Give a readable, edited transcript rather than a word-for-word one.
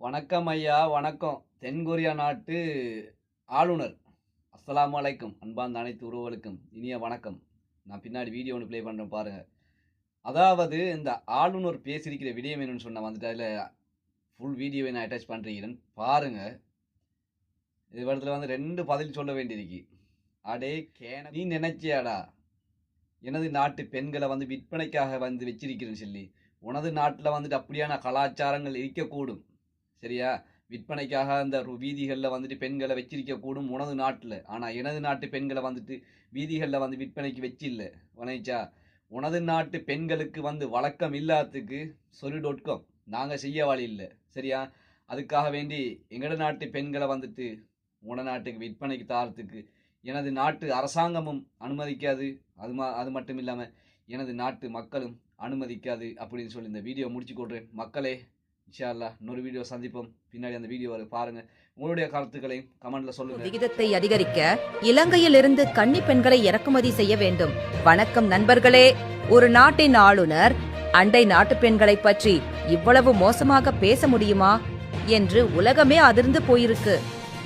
வணக்கம் ஐயா, வணக்கம். தென்கொரியா நாட்டு ஆளுநர். அஸ்ஸலாமு அலைக்கும். அன்பார்ந்த அனைத்து உறவுகளுக்கும் இனிய வணக்கம். நான் பின்னாடி வீடியோ ஒன்று ப்ளே பண்ணுறேன் பாருங்க. அதாவது இந்த ஆளுநர் பேசியிருக்கிற விடயம் என்னன்னு சொன்ன வந்துட்டு அதில் ஃபுல் வீடியோவை நான் அட்டாச் பண்ணுறேன் பாருங்க. இது இடத்துல வந்து 2 பதில் சொல்ல வேண்டியிருக்கு. அடே கேன நீ நினைச்சியாடா எனது நாட்டு பெண்களை வந்து விற்பனைக்காக வந்து வச்சிருக்கிறேன்னு சொல்லி. உனது நாட்டில் வந்துட்டு அப்படியான கலாச்சாரங்கள் இருக்கக்கூடும், சரியா? விற்பனைக்காக அந்த வீதிகளில் வந்துட்டு பெண்களை வச்சிருக்க கூடும் உனது நாட்டில். ஆனால் எனது நாட்டு பெண்களை வந்துட்டு வீதிகளில் வந்து விற்பனைக்கு வச்சில்ல வனைச்சா. உனது நாட்டு பெண்களுக்கு வந்து வழக்கம் இல்லாததுக்கு சொல்லு.com நாங்கள் செய்ய வழி இல்லை, சரியா? அதுக்காக வேண்டி எங்களோட நாட்டு பெண்களை வந்துட்டு உன நாட்டுக்கு விற்பனைக்கு தாரத்துக்கு எனது நாட்டு அரசாங்கமும் அனுமதிக்காது. அது மட்டும் இல்லாமல் எனது நாட்டு மக்களும் அனுமதிக்காது அப்படின்னு சொல்லி இந்த வீடியோ முடிச்சு கொள்கிறேன். மக்களே, இன்ஷா அல்லாஹ் இன்னொரு வீடியோ சந்திப்போம். பின்னாடி அந்த வீடியோ பாருங்க. உங்களுடைய கருத்துக்களையும் கமெண்ட்ல சொல்லுங்க. விகிதத்தை அதிகரிக்க இலங்கையிலிருந்து கன்னி பெண்களை இறக்குமதி செய்ய வேண்டும். வணக்கம் நண்பர்களே. ஒரு நாட்டின் ஆளுநர் அண்டை நாட்டு பெண்களை பற்றி இவ்வளவு மோசமாக பேச முடியுமா என்று உலகமே அதிர்ந்து போயிருக்கு.